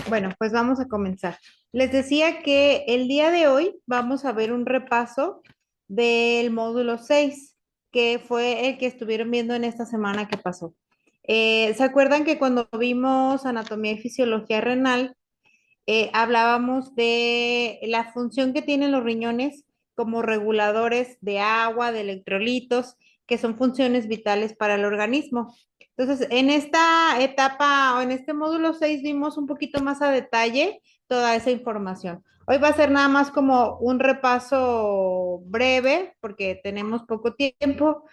Bueno, pues vamos a comenzar. Les decía que el día de hoy vamos a ver un repaso del módulo 6, que fue el que estuvieron viendo en esta semana que pasó. ¿Se acuerdan que cuando vimos anatomía y fisiología renal, hablábamos de la función que tienen los riñones como reguladores de agua, de electrolitos, que son funciones vitales para el organismo? Entonces, en esta etapa o en este módulo 6 vimos un poquito más a detalle toda esa información. Hoy va a ser nada más como un repaso breve porque tenemos poco tiempo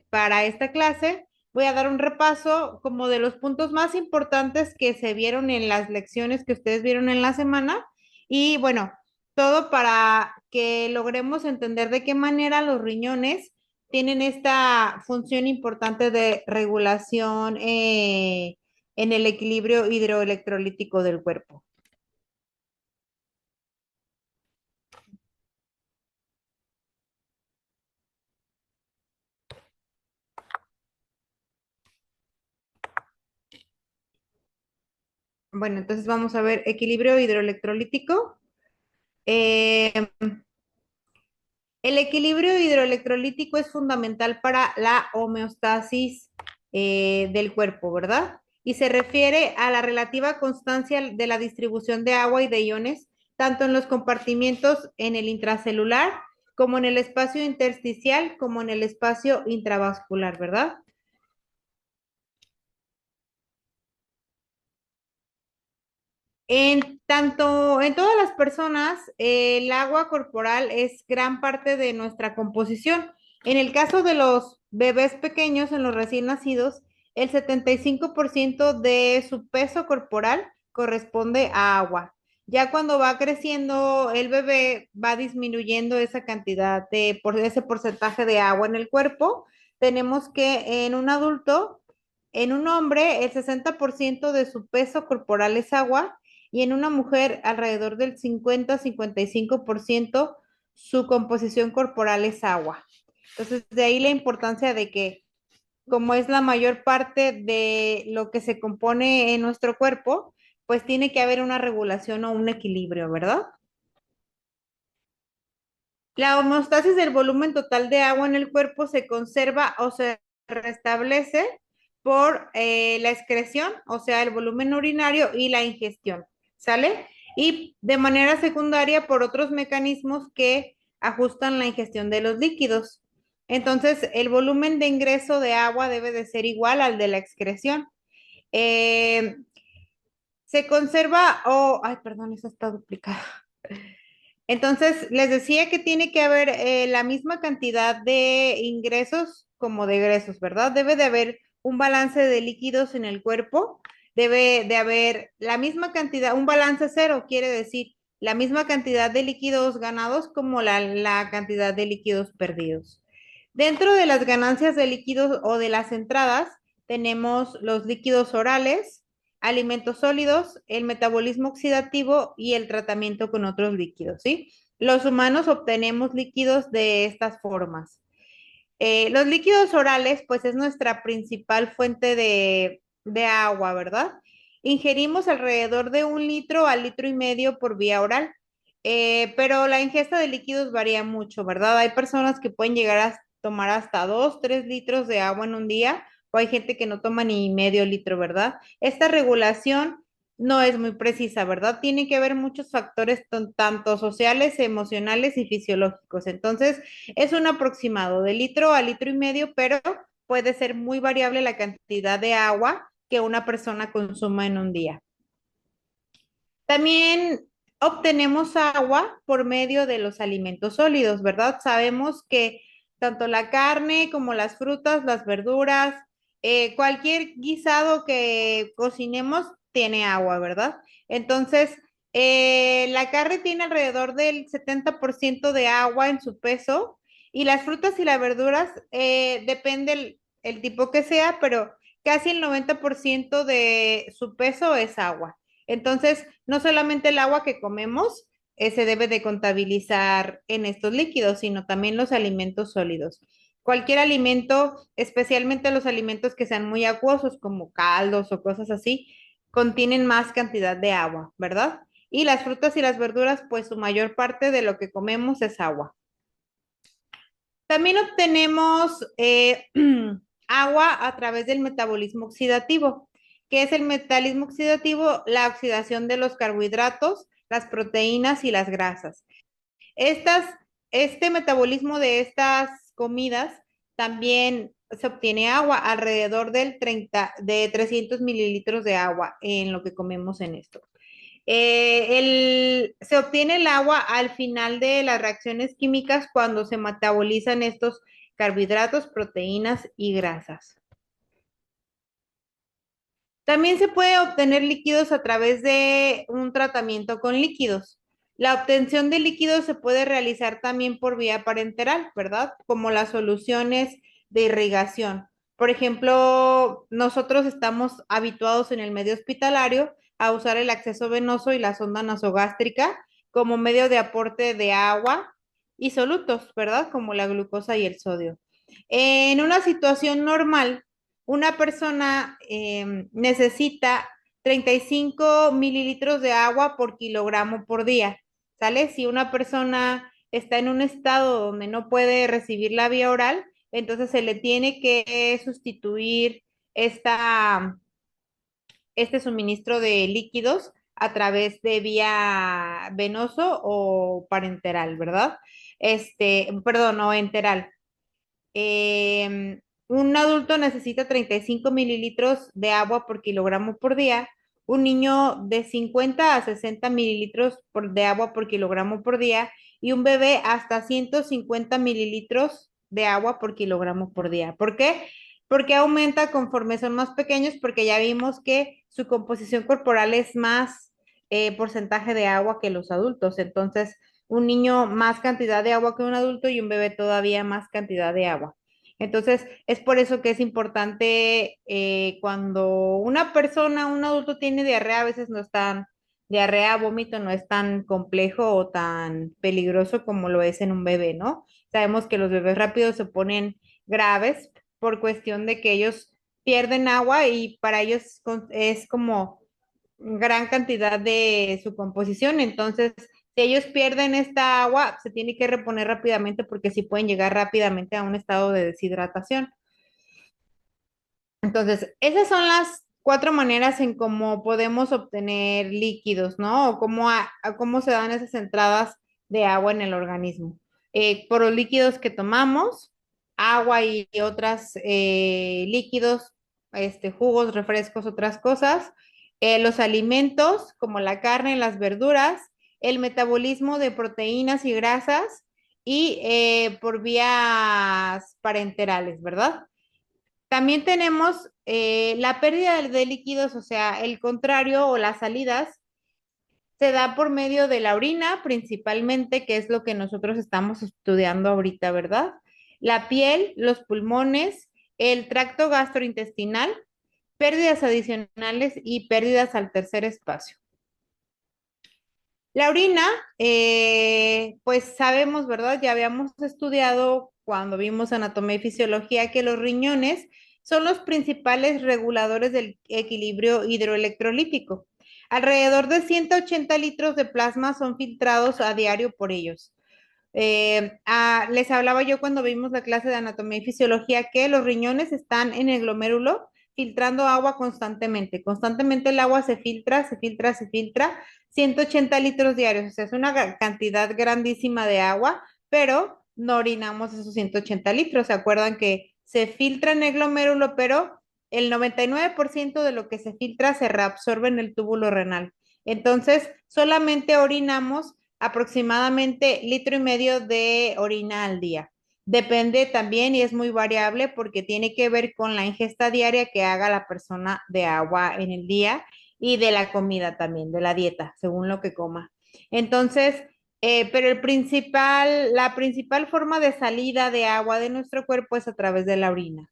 para esta clase. Voy a dar un repaso como de los puntos más importantes que se vieron en las lecciones que ustedes vieron en la semana y bueno, todo para que logremos entender de qué manera los riñones tienen esta función importante de regulación en el equilibrio hidroelectrolítico del cuerpo. Bueno, entonces vamos a ver equilibrio hidroelectrolítico. Eh, El equilibrio hidroelectrolítico es fundamental para la homeostasis del cuerpo, ¿verdad? Y se refiere a la relativa constancia de la distribución de agua y de iones, tanto en los compartimientos en el intracelular, como en el espacio intersticial, como en el espacio intravascular, ¿verdad? En todas las personas, el agua corporal es gran parte de nuestra composición. En el caso de los bebés pequeños, en los recién nacidos, el 75% de su peso corporal corresponde a agua. Ya cuando va creciendo el bebé, va disminuyendo esa cantidad por ese porcentaje de agua en el cuerpo. Tenemos que en un adulto, en un hombre, el 60% de su peso corporal es agua y en una mujer alrededor del 50-55% su composición corporal es agua. Entonces, de ahí la importancia de que, como es la mayor parte de lo que se compone en nuestro cuerpo, pues tiene que haber una regulación o un equilibrio, ¿verdad? La homeostasis del volumen total de agua en el cuerpo se conserva o se restablece por la excreción, o sea, el volumen urinario y la ingestión, ¿sale? Y de manera secundaria por otros mecanismos que ajustan la ingestión de los líquidos. Entonces, el volumen de ingreso de agua debe de ser igual al de la excreción. Eh, Se conserva, ay, perdón, eso está duplicado. Entonces, les decía que tiene que haber la misma cantidad de ingresos como de egresos, ¿verdad? Debe de haber un balance de líquidos en el cuerpo, debe de haber la misma cantidad, un balance cero quiere decir la misma cantidad de líquidos ganados como la cantidad de líquidos perdidos. Dentro de las ganancias de líquidos o de las entradas, tenemos los líquidos orales, alimentos sólidos, el metabolismo oxidativo y el tratamiento con otros líquidos, ¿sí? Los humanos obtenemos líquidos de estas formas. Los líquidos orales, pues es nuestra principal fuente de agua, ¿verdad? Ingerimos alrededor de 1 litro a litro y medio por vía oral, pero la ingesta de líquidos varía mucho, ¿verdad? Hay personas que pueden llegar a tomar hasta 2, 3 litros de agua en un día, o hay gente que no toma ni medio litro, ¿verdad? Esta regulación no es muy precisa, ¿verdad? Tiene que haber muchos factores tanto sociales, emocionales y fisiológicos. Entonces, es un aproximado de litro a litro y medio, pero puede ser muy variable la cantidad de agua que una persona consuma en un día. También obtenemos agua por medio de los alimentos sólidos, ¿verdad? Sabemos que tanto la carne como las frutas, las verduras, cualquier guisado que cocinemos tiene agua, ¿verdad? Entonces, la carne tiene alrededor del 70% de agua en su peso y las frutas y las verduras, depende el tipo que sea, pero casi el 90% de su peso es agua. Entonces, no solamente el agua que comemos se debe de contabilizar en estos líquidos, sino también los alimentos sólidos. Cualquier alimento, especialmente los alimentos que sean muy acuosos, como caldos o cosas así, contienen más cantidad de agua, ¿verdad? Y las frutas y las verduras, pues su mayor parte de lo que comemos es agua. También obtenemos agua a través del metabolismo oxidativo. ¿Qué es el metabolismo oxidativo? La oxidación de los carbohidratos, las proteínas y las grasas. Estas, este metabolismo de estas comidas también se obtiene agua, alrededor de 300 mililitros de agua en lo que comemos en esto. Se obtiene el agua al final de las reacciones químicas cuando se metabolizan estos carbohidratos, proteínas y grasas. También se puede obtener líquidos a través de un tratamiento con líquidos. La obtención de líquidos se puede realizar también por vía parenteral, ¿verdad? Como las soluciones de irrigación. Por ejemplo, nosotros estamos habituados en el medio hospitalario a usar el acceso venoso y la sonda nasogástrica como medio de aporte de agua y solutos, ¿verdad? Como la glucosa y el sodio. En una situación normal, una persona necesita 35 mililitros de agua por kilogramo por día, ¿sale? Si una persona está en un estado donde no puede recibir la vía oral, entonces se le tiene que sustituir esta, este suministro de líquidos a través de vía venoso o parenteral, ¿verdad? Perdón, o enteral. Un adulto necesita 35 mililitros de agua por kilogramo por día, un niño de 50 a 60 mililitros de agua por kilogramo por día y un bebé hasta 150 mililitros de agua por kilogramo por día. ¿Por qué? Porque aumenta conforme son más pequeños, porque ya vimos que su composición corporal es más porcentaje de agua que los adultos. Entonces, un niño más cantidad de agua que un adulto y un bebé todavía más cantidad de agua. Entonces, es por eso que es importante cuando una persona, un adulto tiene diarrea, a veces no es tan, diarrea, vómito no es tan complejo o tan peligroso como lo es en un bebé, ¿no? Sabemos que los bebés rápidos se ponen graves por cuestión de que ellos pierden agua y para ellos es como gran cantidad de su composición. Entonces, si ellos pierden esta agua, se tiene que reponer rápidamente porque sí pueden llegar rápidamente a un estado de deshidratación. Entonces, esas son las cuatro maneras en cómo podemos obtener líquidos, ¿no? O a cómo se dan esas entradas de agua en el organismo. Por los líquidos que tomamos, agua y otras líquidos, jugos, refrescos, otras cosas. Los alimentos, como la carne, las verduras, el metabolismo de proteínas y grasas y por vías parenterales, ¿verdad? También tenemos la pérdida de líquidos, o sea, el contrario o las salidas, se da por medio de la orina principalmente, que es lo que nosotros estamos estudiando ahorita, ¿verdad? La piel, los pulmones, el tracto gastrointestinal, pérdidas adicionales y pérdidas al tercer espacio. La orina, pues sabemos, ¿verdad? Ya habíamos estudiado cuando vimos anatomía y fisiología que los riñones son los principales reguladores del equilibrio hidroelectrolítico. Alrededor de 180 litros de plasma son filtrados a diario por ellos. Les hablaba yo cuando vimos la clase de anatomía y fisiología que los riñones están en el glomérulo filtrando agua constantemente. Constantemente el agua se filtra, se filtra, se filtra. 180 litros diarios, o sea, es una cantidad grandísima de agua, pero no orinamos esos 180 litros. ¿Se acuerdan que se filtra en el glomérulo, pero el 99% de lo que se filtra se reabsorbe en el túbulo renal? Entonces, solamente orinamos aproximadamente litro y medio de orina al día. Depende también y es muy variable porque tiene que ver con la ingesta diaria que haga la persona de agua en el día y de la comida también, de la dieta, según lo que coma. Entonces, pero la principal forma de salida de agua de nuestro cuerpo es a través de la orina.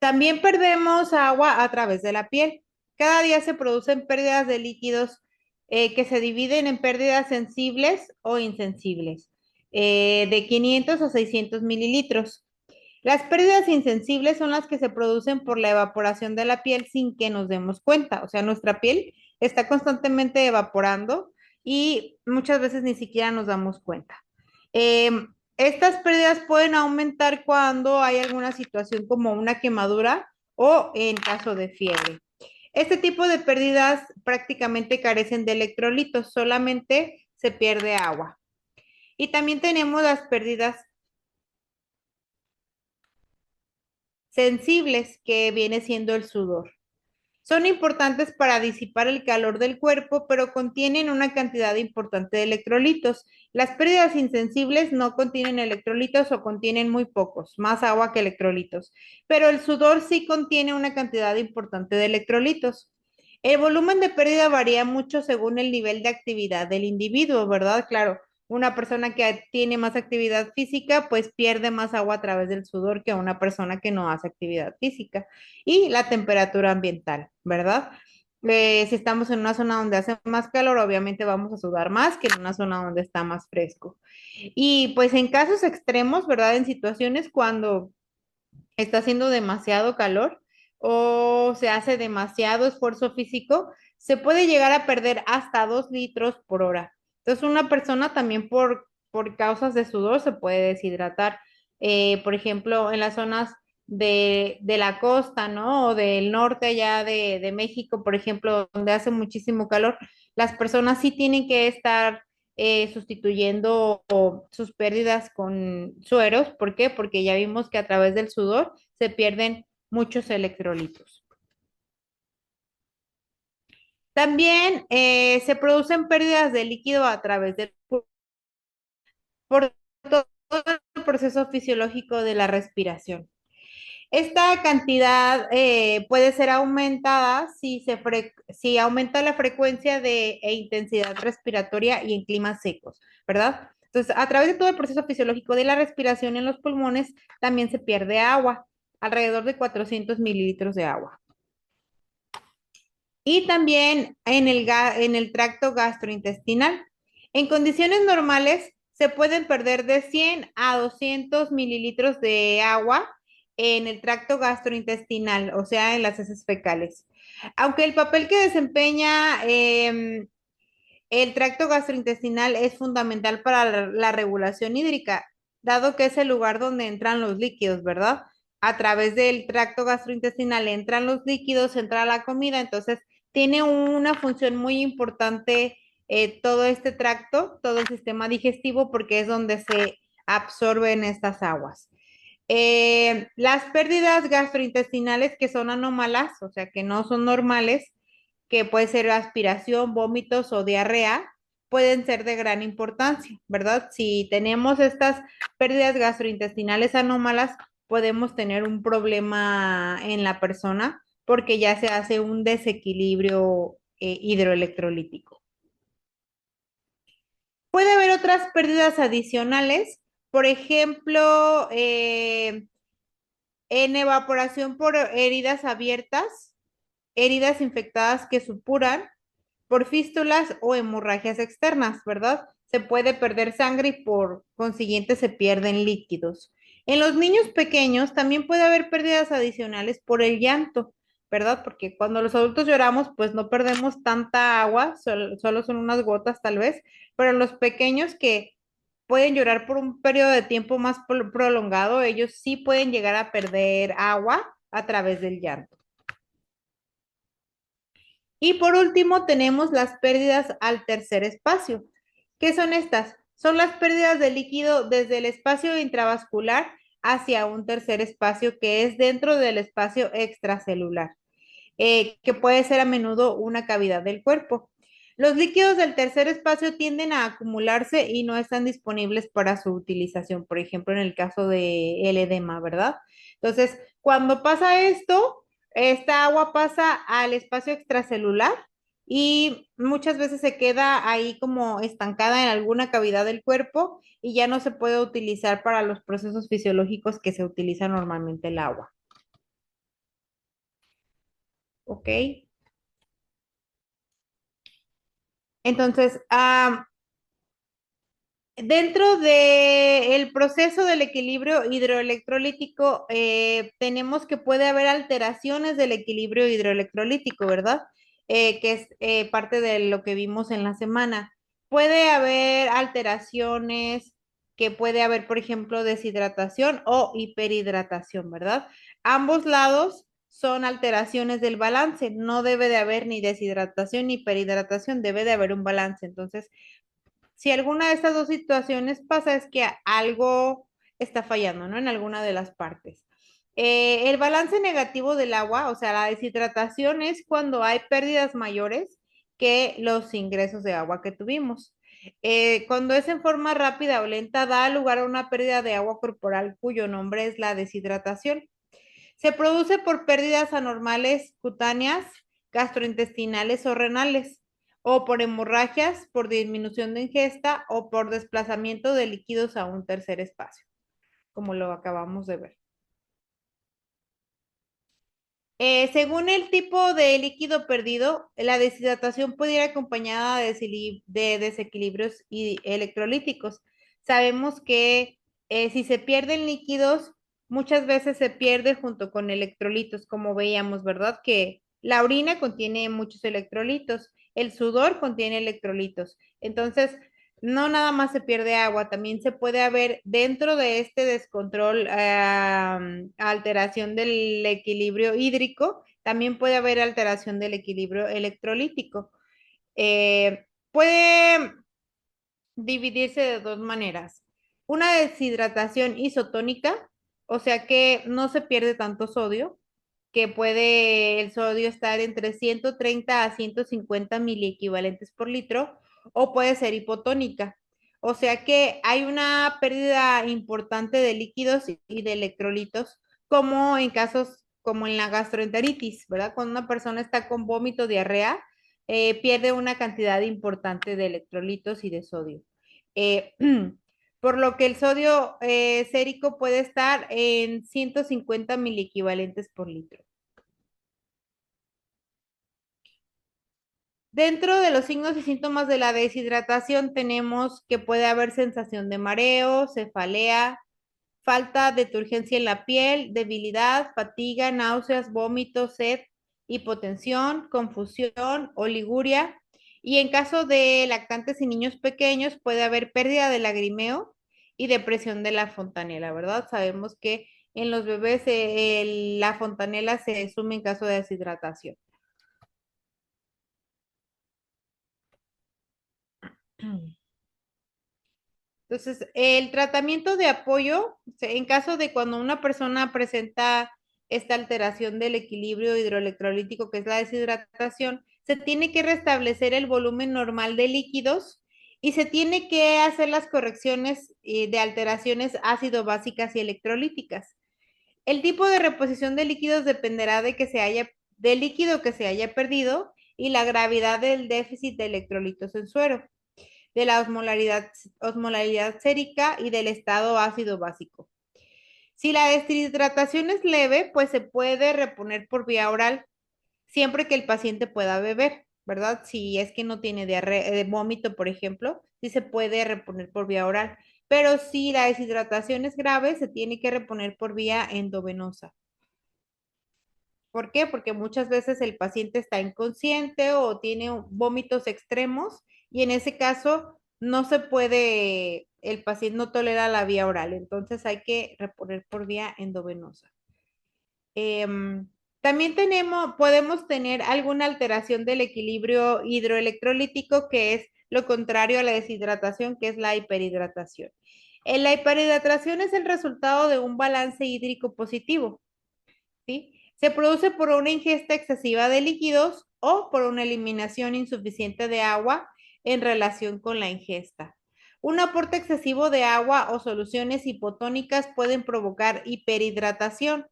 También perdemos agua a través de la piel. Cada día se producen pérdidas de líquidos que se dividen en pérdidas sensibles o insensibles, de 500 a 600 mililitros. Las pérdidas insensibles son las que se producen por la evaporación de la piel sin que nos demos cuenta. O sea, nuestra piel está constantemente evaporando y muchas veces ni siquiera nos damos cuenta. Estas pérdidas pueden aumentar cuando hay alguna situación como una quemadura o en caso de fiebre. Este tipo de pérdidas prácticamente carecen de electrolitos, solamente se pierde agua. Y también tenemos las pérdidas sensibles, que viene siendo el sudor. Son importantes para disipar el calor del cuerpo, pero contienen una cantidad importante de electrolitos. Las pérdidas insensibles no contienen electrolitos o contienen muy pocos, más agua que electrolitos, pero el sudor sí contiene una cantidad importante de electrolitos. El volumen de pérdida varía mucho según el nivel de actividad del individuo, ¿verdad? Claro, una persona que tiene más actividad física, pues pierde más agua a través del sudor que una persona que no hace actividad física. Y la temperatura ambiental, ¿verdad? Si estamos en una zona donde hace más calor, obviamente vamos a sudar más que en una zona donde está más fresco. Y pues en casos extremos, ¿verdad? En situaciones cuando está haciendo demasiado calor o se hace demasiado esfuerzo físico, se puede llegar a perder hasta 2 litros por hora. Entonces, una persona también por causas de sudor se puede deshidratar. Por ejemplo, en las zonas de la costa, ¿no? O del norte allá de México, por ejemplo, donde hace muchísimo calor, las personas sí tienen que estar sustituyendo sus pérdidas con sueros. ¿Por qué? Porque ya vimos que a través del sudor se pierden muchos electrolitos. También se producen pérdidas de líquido a través del por todo el proceso fisiológico de la respiración. Esta cantidad puede ser aumentada si aumenta la frecuencia e intensidad respiratoria y en climas secos, ¿verdad? Entonces, a través de todo el proceso fisiológico de la respiración en los pulmones, también se pierde agua, alrededor de 400 mililitros de agua. Y también en el tracto gastrointestinal. En condiciones normales se pueden perder de 100 a 200 mililitros de agua en el tracto gastrointestinal, o sea, en las heces fecales. Aunque el papel que desempeña el tracto gastrointestinal es fundamental para la regulación hídrica, dado que es el lugar donde entran los líquidos, ¿verdad? A través del tracto gastrointestinal entran los líquidos, entra la comida, entonces tiene una función muy importante todo este tracto, todo el sistema digestivo, porque es donde se absorben estas aguas. Las pérdidas gastrointestinales que son anómalas, o sea, que no son normales, que puede ser aspiración, vómitos o diarrea, pueden ser de gran importancia, ¿verdad? Si tenemos estas pérdidas gastrointestinales anómalas, podemos tener un problema en la persona porque ya se hace un desequilibrio hidroelectrolítico. Puede haber otras pérdidas adicionales, por ejemplo, en evaporación por heridas abiertas, heridas infectadas que supuran, por fístulas o hemorragias externas, ¿verdad? Se puede perder sangre y por consiguiente se pierden líquidos. En los niños pequeños también puede haber pérdidas adicionales por el llanto, ¿verdad? Porque cuando los adultos lloramos, pues no perdemos tanta agua, solo son unas gotas tal vez, pero los pequeños que pueden llorar por un periodo de tiempo más prolongado, ellos sí pueden llegar a perder agua a través del llanto. Y por último, tenemos las pérdidas al tercer espacio. ¿Qué son estas? Son las pérdidas de líquido desde el espacio intravascular hacia un tercer espacio que es dentro del espacio extracelular, que puede ser a menudo una cavidad del cuerpo. Los líquidos del tercer espacio tienden a acumularse y no están disponibles para su utilización, por ejemplo, en el caso del edema, ¿verdad? Entonces, cuando pasa esto, esta agua pasa al espacio extracelular y muchas veces se queda ahí como estancada en alguna cavidad del cuerpo y ya no se puede utilizar para los procesos fisiológicos que se utiliza normalmente el agua. ¿Ok? Entonces, Dentro del proceso del equilibrio hidroelectrolítico, tenemos que puede haber alteraciones del equilibrio hidroelectrolítico, ¿verdad? Que es parte de lo que vimos en la semana. Puede haber alteraciones que puede haber, por ejemplo, deshidratación o hiperhidratación, ¿verdad? Ambos lados son alteraciones del balance. No debe de haber ni deshidratación ni hiperhidratación, debe de haber un balance. Entonces, si alguna de estas dos situaciones pasa, es que algo está fallando, ¿no? En alguna de las partes. El balance negativo del agua, o sea, la deshidratación es cuando hay pérdidas mayores que los ingresos de agua que tuvimos. Cuando es en forma rápida o lenta, da lugar a una pérdida de agua corporal cuyo nombre es la deshidratación. Se produce por pérdidas anormales cutáneas, gastrointestinales o renales, o por hemorragias, por disminución de ingesta o por desplazamiento de líquidos a un tercer espacio, como lo acabamos de ver. Según el tipo de líquido perdido, la deshidratación puede ir acompañada de desequilibrios electrolíticos. Sabemos que si se pierden líquidos, muchas veces se pierde junto con electrolitos, como veíamos, ¿verdad? Que la orina contiene muchos electrolitos, el sudor contiene electrolitos. Entonces, no nada más se pierde agua, también se puede haber dentro de este descontrol, alteración del equilibrio hídrico, también puede haber alteración del equilibrio electrolítico. Puede dividirse de dos maneras. Una deshidratación isotónica, o sea que no se pierde tanto sodio, que puede el sodio estar entre 130 a 150 miliequivalentes por litro, o puede ser hipotónica. O sea que hay una pérdida importante de líquidos y de electrolitos, como en casos como en la gastroenteritis, ¿verdad? Cuando una persona está con vómito, diarrea, pierde una cantidad importante de electrolitos y de sodio. Eh, por lo que el sodio sérico puede estar en 150 miliequivalentes por litro. Dentro de los signos y síntomas de la deshidratación tenemos que puede haber sensación de mareo, cefalea, falta de turgencia en la piel, debilidad, fatiga, náuseas, vómitos, sed, hipotensión, confusión, oliguria. Y en caso de lactantes y niños pequeños puede haber pérdida de lagrimeo y depresión de la fontanela, ¿verdad? Sabemos que en los bebés la fontanela se sume en caso de deshidratación. Entonces, el tratamiento de apoyo, en caso de cuando una persona presenta esta alteración del equilibrio hidroelectrolítico, que es la deshidratación, se tiene que restablecer el volumen normal de líquidos y se tiene que hacer las correcciones de alteraciones ácido-básicas y electrolíticas. El tipo de reposición de líquidos dependerá del líquido que se haya perdido y la gravedad del déficit de electrolitos en suero, de la osmolaridad sérica y del estado ácido básico. Si la deshidratación es leve, pues se puede reponer por vía oral, siempre que el paciente pueda beber, ¿verdad? Si es que no tiene diarrea, vómito, por ejemplo, sí se puede reponer por vía oral. Pero si la deshidratación es grave, se tiene que reponer por vía endovenosa. ¿Por qué? Porque muchas veces el paciente está inconsciente o tiene vómitos extremos y en ese caso no se puede, el paciente no tolera la vía oral, entonces hay que reponer por vía endovenosa. También podemos tener alguna alteración del equilibrio hidroelectrolítico, que es lo contrario a la deshidratación, que es la hiperhidratación. La hiperhidratación es el resultado de un balance hídrico positivo. ¿Sí? Se produce por una ingesta excesiva de líquidos o por una eliminación insuficiente de agua en relación con la ingesta. Un aporte excesivo de agua o soluciones hipotónicas pueden provocar hiperhidratación,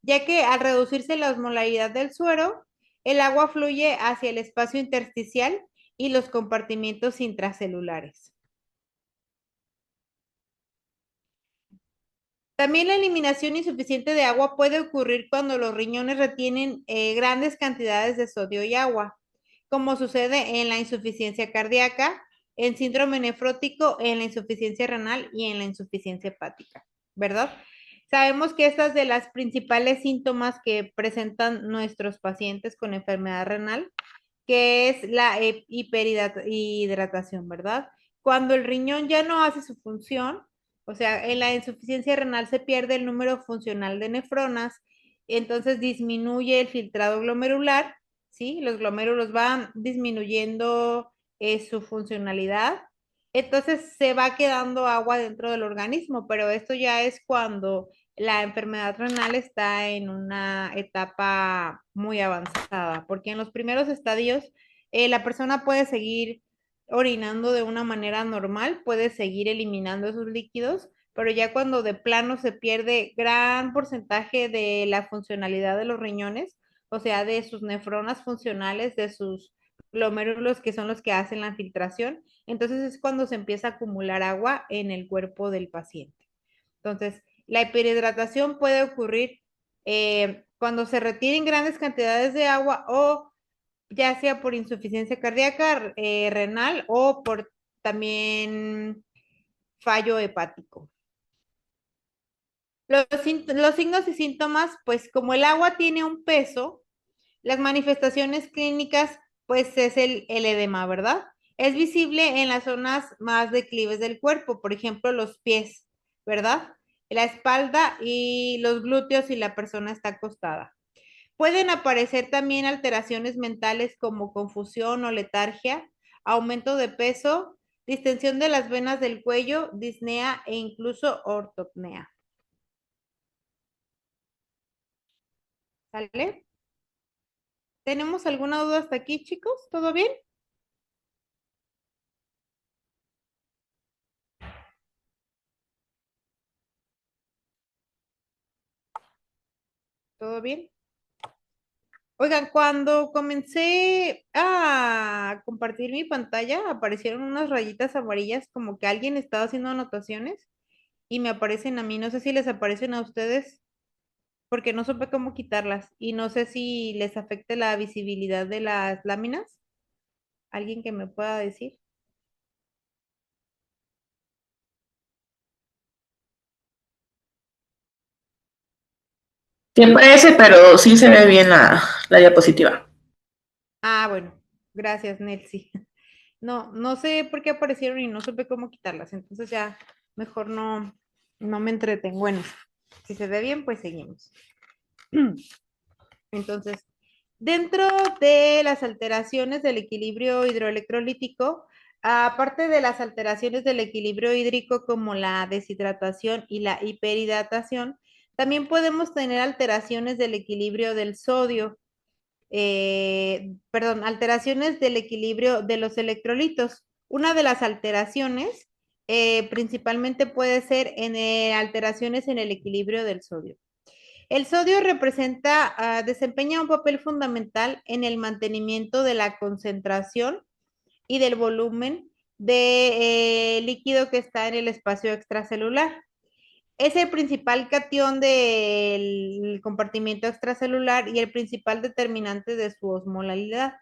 ya que al reducirse la osmolaridad del suero, el agua fluye hacia el espacio intersticial y los compartimientos intracelulares. También la eliminación insuficiente de agua puede ocurrir cuando los riñones retienen grandes cantidades de sodio y agua, como sucede en la insuficiencia cardíaca, en síndrome nefrótico, en la insuficiencia renal y en la insuficiencia hepática, ¿verdad? Sabemos que estas de las principales síntomas que presentan nuestros pacientes con enfermedad renal, que es la hiperhidratación, ¿verdad? Cuando el riñón ya no hace su función, o sea, en la insuficiencia renal se pierde el número funcional de nefronas, entonces disminuye el filtrado glomerular, ¿sí? Los glomérulos van disminuyendo su funcionalidad, entonces se va quedando agua dentro del organismo, pero esto ya es cuando la enfermedad renal está en una etapa muy avanzada, porque en los primeros estadios la persona puede seguir orinando de una manera normal, puede seguir eliminando esos líquidos, pero ya cuando de plano se pierde gran porcentaje de la funcionalidad de los riñones, o sea, de sus nefronas funcionales, de sus glomérulos que son los que hacen la filtración, entonces es cuando se empieza a acumular agua en el cuerpo del paciente. Entonces, la hiperhidratación puede ocurrir cuando se retienen grandes cantidades de agua o ya sea por insuficiencia cardíaca, renal o por también fallo hepático. Los signos y síntomas, pues como el agua tiene un peso, las manifestaciones clínicas, pues es el edema, ¿verdad? Es visible en las zonas más declives del cuerpo, por ejemplo, los pies, ¿verdad? La espalda y los glúteos si la persona está acostada. Pueden aparecer también alteraciones mentales como confusión o letargia, aumento de peso, distensión de las venas del cuello, disnea e incluso ortopnea. ¿Sale? ¿Tenemos alguna duda hasta aquí, chicos? ¿Todo bien? ¿Todo bien? Oigan, cuando comencé a compartir mi pantalla, aparecieron unas rayitas amarillas como que alguien estaba haciendo anotaciones y me aparecen a mí. No sé si les aparecen a ustedes porque no supe cómo quitarlas y no sé si les afecte la visibilidad de las láminas. ¿Alguien que me pueda decir? Sí parece, pero sí se ve bien la diapositiva. Ah, bueno, gracias, Nelsie. No, no sé por qué aparecieron y no supe cómo quitarlas, entonces ya mejor no me entretengo en eso. Si se ve bien, pues seguimos. Entonces, dentro de las alteraciones del equilibrio hidroelectrolítico, aparte de las alteraciones del equilibrio hídrico como la deshidratación y la hiperhidratación, también podemos tener alteraciones del equilibrio del sodio, perdón, alteraciones del equilibrio de los electrolitos. Una de las alteraciones principalmente puede ser en alteraciones en el equilibrio del sodio. El sodio representa, desempeña un papel fundamental en el mantenimiento de la concentración y del volumen de líquido que está en el espacio extracelular. Es el principal catión del compartimiento extracelular y el principal determinante de su osmolalidad.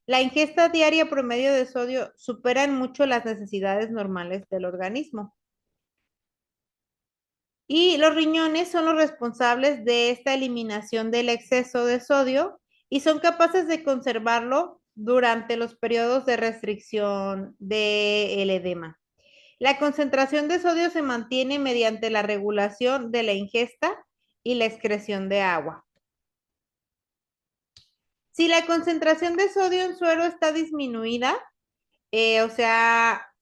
La ingesta diaria promedio de sodio supera en mucho las necesidades normales del organismo. Y los riñones son los responsables de esta eliminación del exceso de sodio y son capaces de conservarlo durante los periodos de restricción del edema. La concentración de sodio se mantiene mediante la regulación de la ingesta y la excreción de agua. Si la concentración de sodio en suero está disminuida, o sea,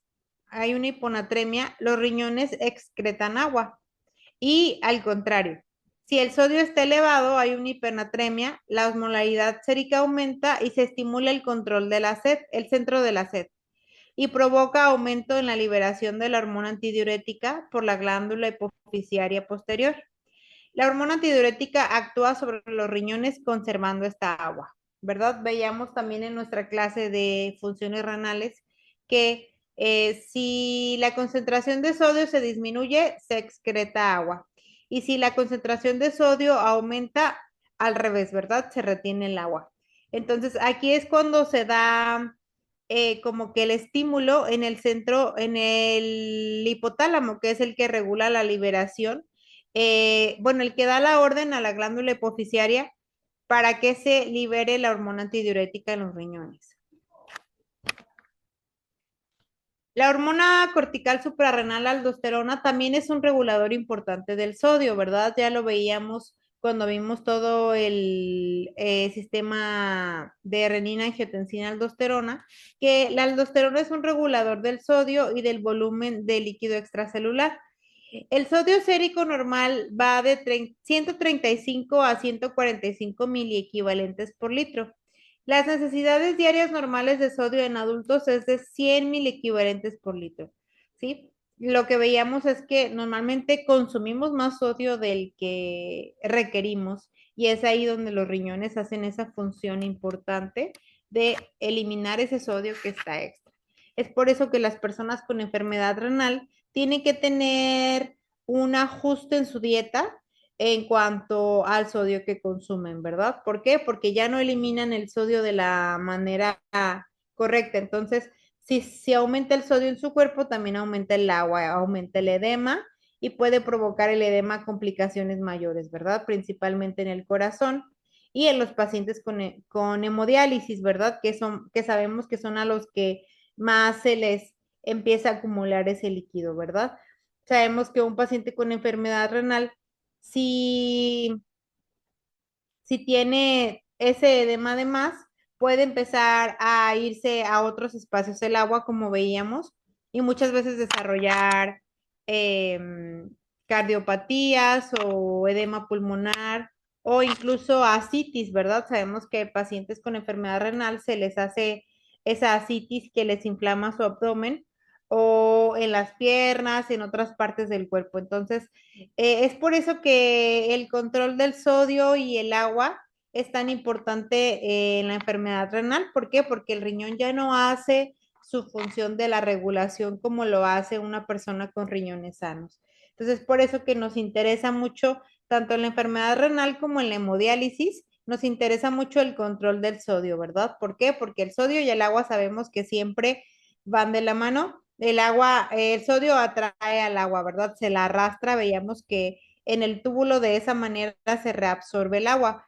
hay una hiponatremia, los riñones excretan agua. Y al contrario, si el sodio está elevado, hay una hipernatremia, la osmolaridad sérica aumenta y se estimula el control de la sed, el centro de la sed, y provoca aumento en la liberación de la hormona antidiurética por la glándula hipofisiaria posterior. La hormona antidiurética actúa sobre los riñones conservando esta agua, ¿verdad? Veíamos también en nuestra clase de funciones renales que si la concentración de sodio se disminuye, se excreta agua. Y si la concentración de sodio aumenta, al revés, ¿verdad? Se retiene el agua. Entonces, aquí es cuando se da como que el estímulo en el centro, en el hipotálamo, que es el que regula la liberación, bueno, el que da la orden a la glándula hipoficiaria para que se libere la hormona antidiurética en los riñones. La hormona cortical suprarrenal aldosterona también es un regulador importante del sodio, ¿verdad? Ya lo veíamos cuando vimos todo el sistema de renina, angiotensina, aldosterona, que la aldosterona es un regulador del sodio y del volumen de líquido extracelular. El sodio sérico normal va de 135 a 145 miliequivalentes por litro. Las necesidades diarias normales de sodio en adultos es de 100 miliequivalentes por litro, ¿sí? Lo que veíamos es que normalmente consumimos más sodio del que requerimos y es ahí donde los riñones hacen esa función importante de eliminar ese sodio que está extra. Es por eso que las personas con enfermedad renal tienen que tener un ajuste en su dieta en cuanto al sodio que consumen, ¿verdad? ¿Por qué? Porque ya no eliminan el sodio de la manera correcta. Entonces, si aumenta el sodio en su cuerpo, también aumenta el agua, aumenta el edema y puede provocar el edema complicaciones mayores, ¿verdad? Principalmente en el corazón y en los pacientes con hemodiálisis, ¿verdad? Que sabemos que son a los que más se les empieza a acumular ese líquido, ¿verdad? Sabemos que un paciente con enfermedad renal, si, si tiene ese edema de más, puede empezar a irse a otros espacios del agua, como veíamos, y muchas veces desarrollar cardiopatías o edema pulmonar o incluso ascitis, ¿verdad? Sabemos que pacientes con enfermedad renal se les hace esa ascitis que les inflama su abdomen o en las piernas, en otras partes del cuerpo. Entonces, es por eso que el control del sodio y el agua es tan importante en la enfermedad renal. ¿Por qué? Porque el riñón ya no hace su función de la regulación como lo hace una persona con riñones sanos. Entonces, por eso que nos interesa mucho, tanto en la enfermedad renal como en la hemodiálisis, nos interesa mucho el control del sodio, ¿verdad? ¿Por qué? Porque el sodio y el agua sabemos que siempre van de la mano. El agua, el sodio atrae al agua, ¿verdad? Se la arrastra, veíamos que en el túbulo de esa manera se reabsorbe el agua,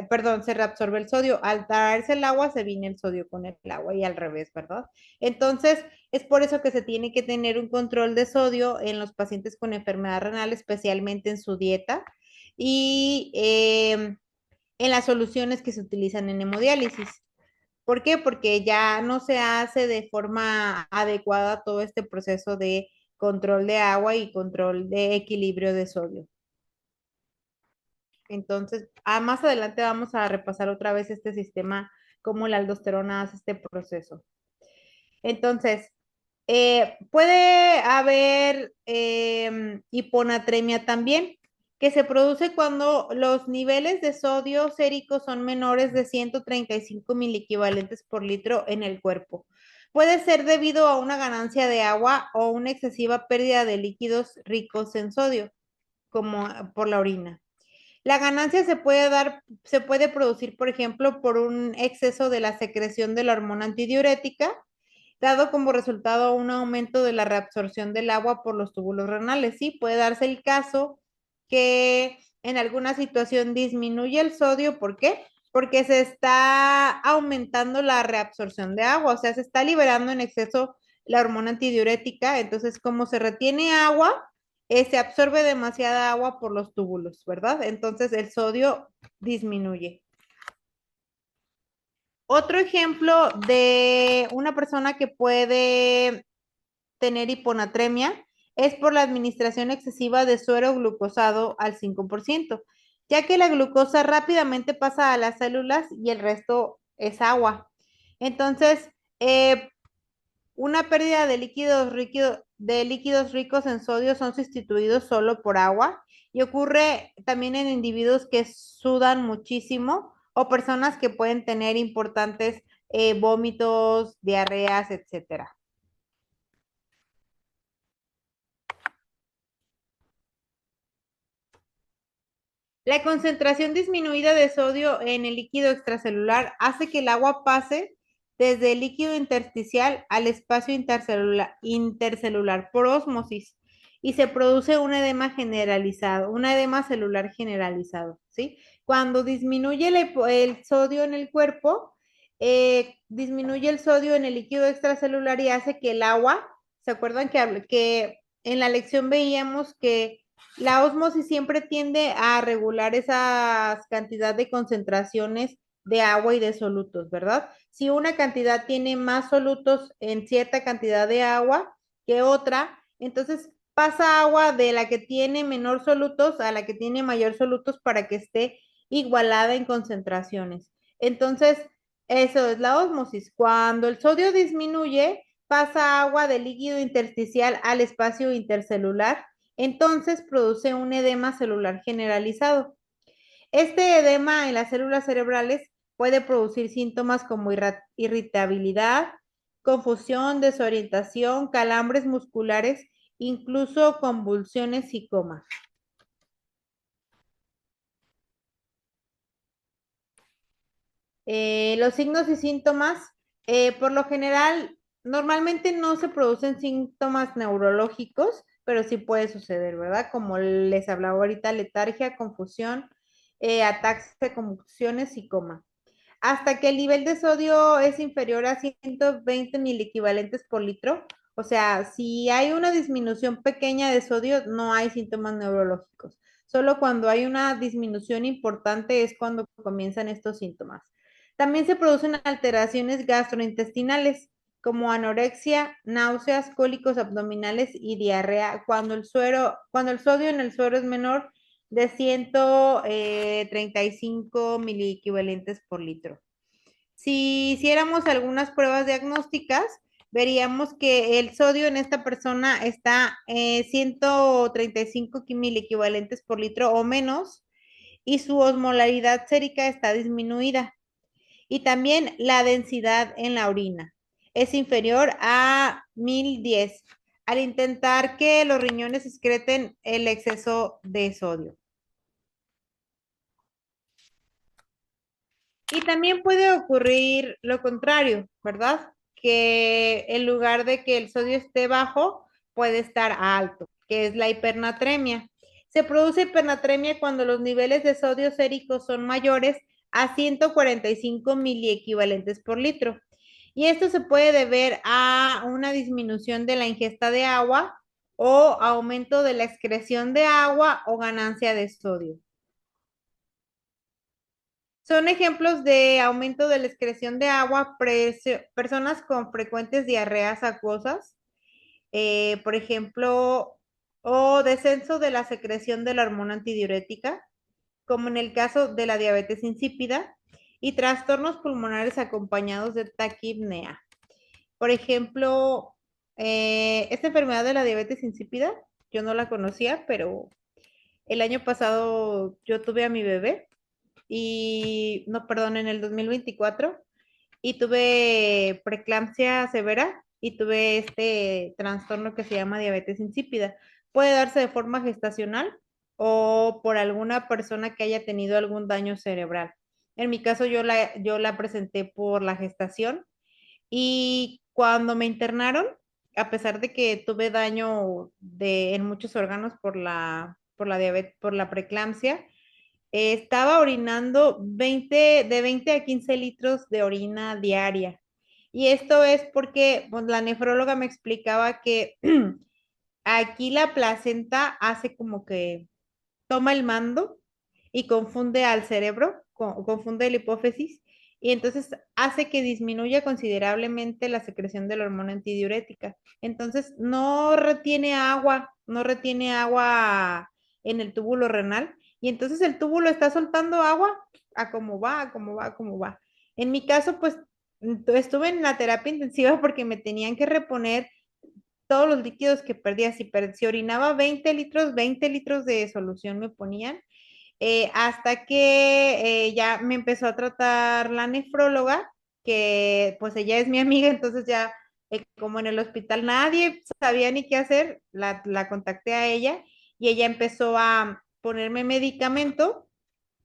perdón, se reabsorbe el sodio. Al traerse el agua, se viene el sodio con el agua y al revés, ¿verdad? Entonces, es por eso que se tiene que tener un control de sodio en los pacientes con enfermedad renal, especialmente en su dieta y en las soluciones que se utilizan en hemodiálisis. ¿Por qué? Porque ya no se hace de forma adecuada todo este proceso de control de agua y control de equilibrio de sodio. Entonces, más adelante vamos a repasar otra vez este sistema, cómo la aldosterona hace este proceso. Entonces, puede haber hiponatremia también, que se produce cuando los niveles de sodio sérico son menores de 135 miliequivalentes por litro en el cuerpo. Puede ser debido a una ganancia de agua o una excesiva pérdida de líquidos ricos en sodio, como por la orina. La ganancia se puede producir, por ejemplo, por un exceso de la secreción de la hormona antidiurética, dado como resultado un aumento de la reabsorción del agua por los túbulos renales. Sí, puede darse el caso que en alguna situación disminuye el sodio. ¿Por qué? Porque se está aumentando la reabsorción de agua, o sea, se está liberando en exceso la hormona antidiurética. Entonces, como se retiene agua, se absorbe demasiada agua por los túbulos, ¿verdad? Entonces, el sodio disminuye. Otro ejemplo de una persona que puede tener hiponatremia es por la administración excesiva de suero glucosado al 5%, ya que la glucosa rápidamente pasa a las células y el resto es agua. Entonces, una pérdida de líquidos ricos en sodio son sustituidos solo por agua y ocurre también en individuos que sudan muchísimo o personas que pueden tener importantes vómitos, diarreas, etcétera. La concentración disminuida de sodio en el líquido extracelular hace que el agua pase desde el líquido intersticial al espacio intercelular por ósmosis y se produce un edema generalizado, un edema celular generalizado, ¿sí? Cuando disminuye el sodio en el cuerpo, disminuye el sodio en el líquido extracelular y hace que el agua, ¿se acuerdan que en la lección veíamos que la ósmosis siempre tiende a regular esa cantidad de concentraciones de agua y de solutos, ¿verdad? Si una cantidad tiene más solutos en cierta cantidad de agua que otra, entonces pasa agua de la que tiene menor solutos a la que tiene mayor solutos para que esté igualada en concentraciones. Entonces, eso es la ósmosis. Cuando el sodio disminuye, pasa agua del líquido intersticial al espacio intercelular, entonces produce un edema celular generalizado. Este edema en las células cerebrales puede producir síntomas como irritabilidad, confusión, desorientación, calambres musculares, incluso convulsiones y coma. Los signos y síntomas, por lo general, normalmente no se producen síntomas neurológicos, pero sí puede suceder, ¿verdad? Como les hablaba ahorita, letargia, confusión, ataques, convulsiones y coma. Hasta que el nivel de sodio es inferior a 120 miliequivalentes por litro. O sea, si hay una disminución pequeña de sodio, no hay síntomas neurológicos. Solo cuando hay una disminución importante es cuando comienzan estos síntomas. También se producen alteraciones gastrointestinales como anorexia, náuseas, cólicos abdominales y diarrea cuando el sodio en el suero es menor de 135 miliequivalentes por litro. Si hiciéramos algunas pruebas diagnósticas, veríamos que el sodio en esta persona está 135 miliequivalentes por litro o menos y su osmolaridad sérica está disminuida. Y también la densidad en la orina es inferior a 1010 al intentar que los riñones excreten el exceso de sodio. Y también puede ocurrir lo contrario, ¿verdad? Que en lugar de que el sodio esté bajo, puede estar alto, que es la hipernatremia. Se produce hipernatremia cuando los niveles de sodio séricos son mayores a 145 miliequivalentes por litro. Y esto se puede deber a una disminución de la ingesta de agua o aumento de la excreción de agua o ganancia de sodio. Son ejemplos de aumento de la excreción de agua, personas con frecuentes diarreas acuosas, por ejemplo, o descenso de la secreción de la hormona antidiurética, como en el caso de la diabetes insípida, y trastornos pulmonares acompañados de taquipnea. Por ejemplo, esta enfermedad de la diabetes insípida, yo no la conocía, pero el año pasado yo tuve a mi bebé y, no, perdón, en el 2024 y tuve preeclampsia severa y tuve este trastorno que se llama diabetes insípida. Puede darse de forma gestacional o por alguna persona que haya tenido algún daño cerebral. En mi caso yo la presenté por la gestación y cuando me internaron, a pesar de que tuve daño en muchos órganos por la diabetes, por la preeclampsia, estaba orinando de 20 a 15 litros de orina diaria. Y esto es porque pues, la nefróloga me explicaba que aquí la placenta hace como que toma el mando y confunde al cerebro, confunde la hipófisis, y entonces hace que disminuya considerablemente la secreción de la hormona antidiurética. Entonces no retiene agua, no retiene agua en el túbulo renal, y entonces el túbulo está soltando agua a cómo va, a cómo va, a cómo va. En mi caso, pues estuve en la terapia intensiva porque me tenían que reponer todos los líquidos que perdía. Si orinaba 20 litros de solución me ponían, hasta que ya me empezó a tratar la nefróloga, que pues ella es mi amiga, entonces ya como en el hospital nadie sabía ni qué hacer, la contacté a ella y ella empezó a ponerme medicamento.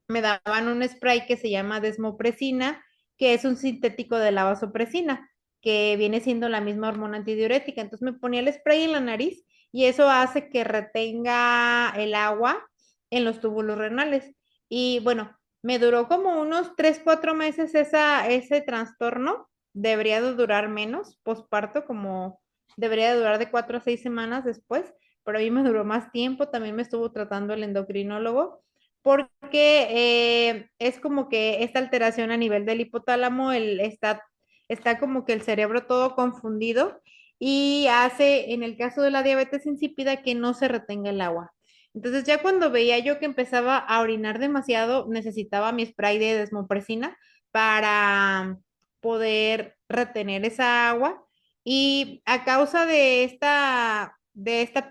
Me daban un spray que se llama desmopresina, que es un sintético de la vasopresina, que viene siendo la misma hormona antidiurética. Entonces me ponía el spray en la nariz y eso hace que retenga el agua en los túbulos renales. Y bueno, me duró como unos 3, 4 meses ese trastorno. Debería de durar menos, posparto, como debería de durar de 4 a 6 semanas después, pero a mí me duró más tiempo. También me estuvo tratando el endocrinólogo porque es como que esta alteración a nivel del hipotálamo, está como que el cerebro todo confundido y hace, en el caso de la diabetes insípida, que no se retenga el agua. Entonces ya cuando veía yo que empezaba a orinar demasiado, necesitaba mi spray de desmopresina para poder retener esa agua. Y a causa de esta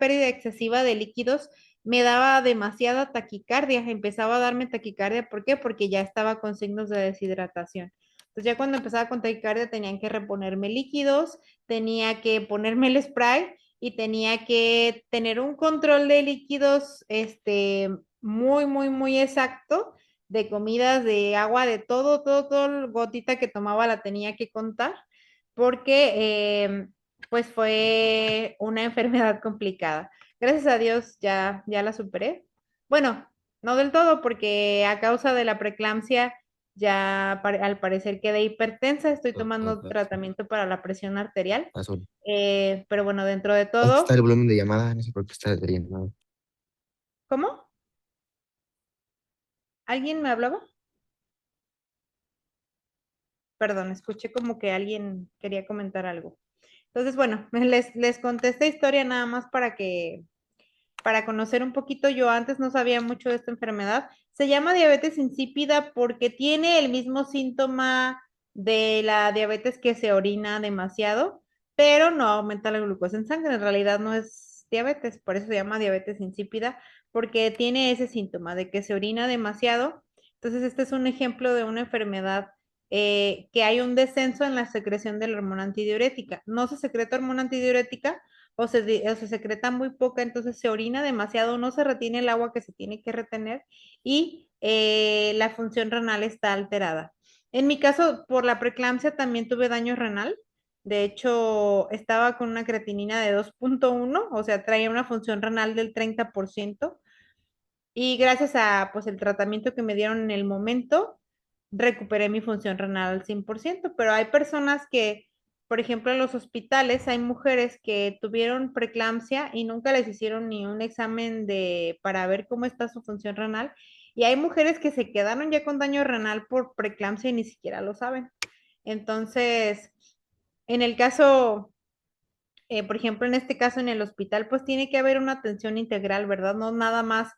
pérdida excesiva de líquidos, me daba demasiada taquicardia, empezaba a darme taquicardia. ¿Por qué? Porque ya estaba con signos de deshidratación. Entonces ya cuando empezaba con taquicardia tenían que reponerme líquidos, tenía que ponerme el spray y tenía que tener un control de líquidos muy, muy, muy exacto, de comidas, de agua, de todo, todo, todo, gotita que tomaba la tenía que contar, porque pues fue una enfermedad complicada. Gracias a Dios ya la superé. Bueno, no del todo, porque a causa de la preeclampsia ya al parecer quedé hipertensa, estoy tomando tratamiento para la presión arterial, Azul. pero bueno, dentro de ¿Dónde está todo, el volumen de llamada? No sé por qué está de llamada. ¿cómo? ¿Alguien me hablaba? Perdón, escuché como que alguien quería comentar algo. Entonces, bueno, les conté esta historia nada más para conocer un poquito. Yo antes no sabía mucho de esta enfermedad. Se llama diabetes insípida porque tiene el mismo síntoma de la diabetes, que se orina demasiado, pero no aumenta la glucosa en sangre. En realidad no es diabetes, por eso se llama diabetes insípida, porque tiene ese síntoma de que se orina demasiado. Entonces, este es un ejemplo de una enfermedad que hay un descenso en la secreción de la hormona antidiurética. No se secreta hormona antidiurética, o se secreta muy poca, entonces se orina demasiado, no se retiene el agua que se tiene que retener y la función renal está alterada. En mi caso, por la preeclampsia también tuve daño renal. De hecho, estaba con una creatinina de 2,1, o sea, traía una función renal del 30%. Y gracias a pues el tratamiento que me dieron en el momento, recuperé mi función renal al 100%. Pero hay personas que, por ejemplo, en los hospitales hay mujeres que tuvieron preeclampsia y nunca les hicieron ni un examen para ver cómo está su función renal. Y hay mujeres que se quedaron ya con daño renal por preeclampsia y ni siquiera lo saben. Entonces, en el caso, por ejemplo, en este caso en el hospital, pues tiene que haber una atención integral, ¿verdad? No nada más.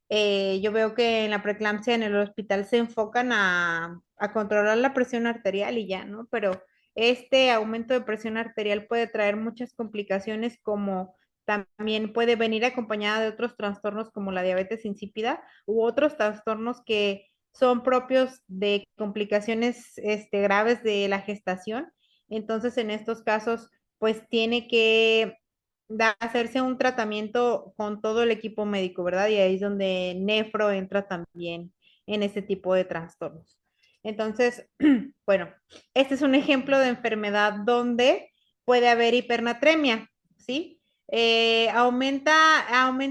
Yo veo que en la preeclampsia en el hospital se enfocan a controlar la presión arterial y ya, ¿no? Pero este aumento de presión arterial puede traer muchas complicaciones, como también puede venir acompañada de otros trastornos como la diabetes insípida u otros trastornos que son propios de complicaciones graves de la gestación. Entonces, en estos casos, pues tiene que hacerse un tratamiento con todo el equipo médico, ¿verdad? Y ahí es donde nefro entra también en ese tipo de trastornos. Entonces, bueno, este es un ejemplo de enfermedad donde puede haber hipernatremia, ¿sí? Aumenta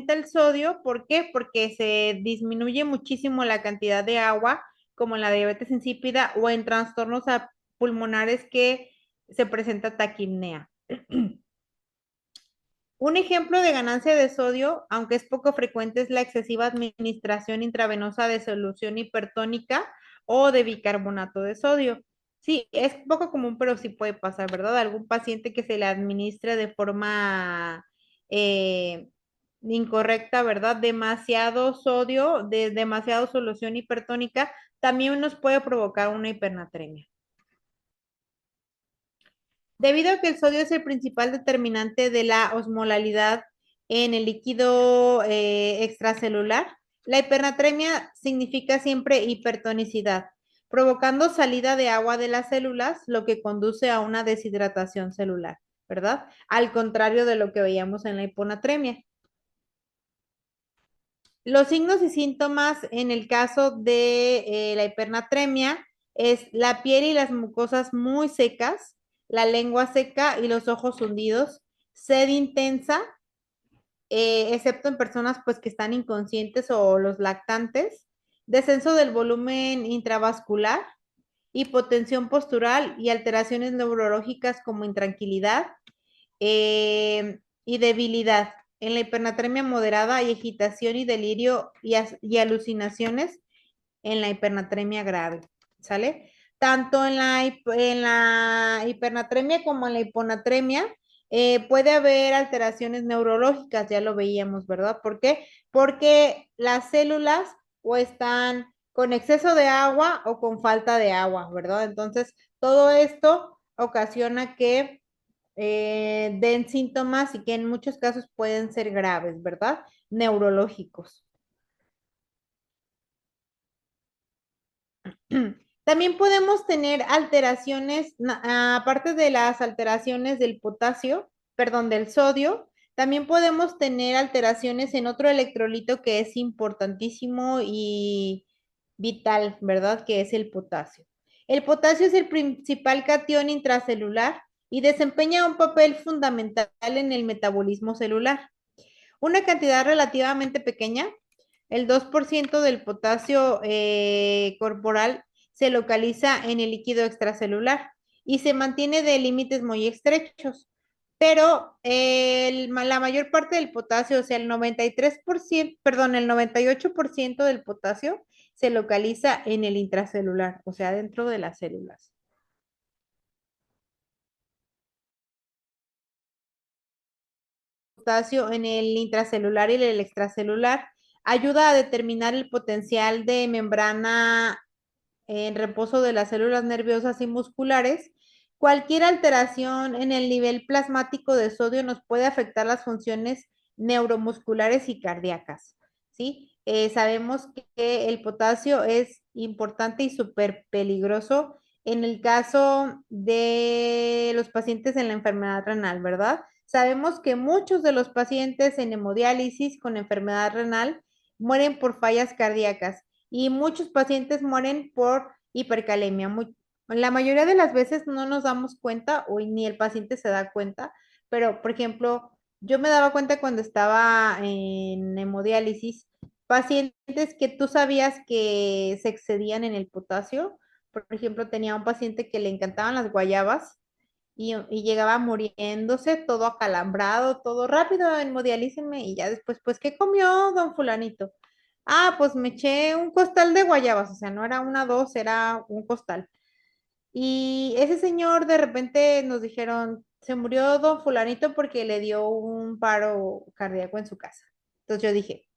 el sodio. ¿Por qué? Porque se disminuye muchísimo la cantidad de agua, como en la diabetes insípida o en trastornos pulmonares que se presenta taquipnea. Un ejemplo de ganancia de sodio, aunque es poco frecuente, es la excesiva administración intravenosa de solución hipertónica o de bicarbonato de sodio. Sí, es poco común, pero sí puede pasar, ¿verdad? Algún paciente que se le administre de forma eh, incorrecta, ¿verdad? Demasiado sodio, demasiado solución hipertónica, también nos puede provocar una hipernatremia. Debido a que el sodio es el principal determinante de la osmolalidad en el líquido extracelular, la hipernatremia significa siempre hipertonicidad, provocando salida de agua de las células, lo que conduce a una deshidratación celular, ¿verdad? Al contrario de lo que veíamos en la hiponatremia. Los signos y síntomas en el caso de la hipernatremia es la piel y las mucosas muy secas, la lengua seca y los ojos hundidos, sed intensa, excepto en personas pues que están inconscientes o los lactantes, descenso del volumen intravascular, hipotensión postural y alteraciones neurológicas como intranquilidad y debilidad. En la hipernatremia moderada hay agitación y delirio y alucinaciones en la hipernatremia grave, ¿sale? Tanto en la hipernatremia como en la hiponatremia puede haber alteraciones neurológicas, ya lo veíamos, ¿verdad? ¿Por qué? Porque las células o están con exceso de agua o con falta de agua, ¿verdad? Entonces, todo esto ocasiona que den síntomas y que en muchos casos pueden ser graves, ¿verdad? Neurológicos. También podemos tener alteraciones, aparte de las alteraciones del potasio, perdón, del sodio, también podemos tener alteraciones en otro electrolito que es importantísimo y vital, ¿verdad? Que es el potasio. El potasio es el principal catión intracelular y desempeña un papel fundamental en el metabolismo celular. Una cantidad relativamente pequeña, el 2% del potasio corporal se localiza en el líquido extracelular y se mantiene de límites muy estrechos. Pero la mayor parte del potasio, o sea, el 93%, perdón, el 98% del potasio se localiza en el intracelular, o sea, dentro de las células. Potasio en el intracelular y el extracelular ayuda a determinar el potencial de membrana en reposo de las células nerviosas y musculares. Cualquier alteración en el nivel plasmático de sodio nos puede afectar las funciones neuromusculares y cardíacas, ¿sí? Sabemos que el potasio es importante y súper peligroso en el caso de los pacientes en la enfermedad renal, ¿verdad? Sabemos que muchos de los pacientes en hemodiálisis con enfermedad renal mueren por fallas cardíacas y muchos pacientes mueren por hipercalemia. La mayoría de las veces no nos damos cuenta o ni el paciente se da cuenta, pero por ejemplo, yo me daba cuenta cuando estaba en hemodiálisis, pacientes que tú sabías que se excedían en el potasio. Por ejemplo, tenía un paciente que le encantaban las guayabas y llegaba muriéndose, todo acalambrado, todo rápido, hemodialícenme y ya después, pues, ¿qué comió don fulanito? Ah, pues me eché un costal de guayabas, o sea, no era una, dos, era un costal. Y ese señor de repente nos dijeron, se murió don fulanito porque le dio un paro cardíaco en su casa. Entonces yo dije,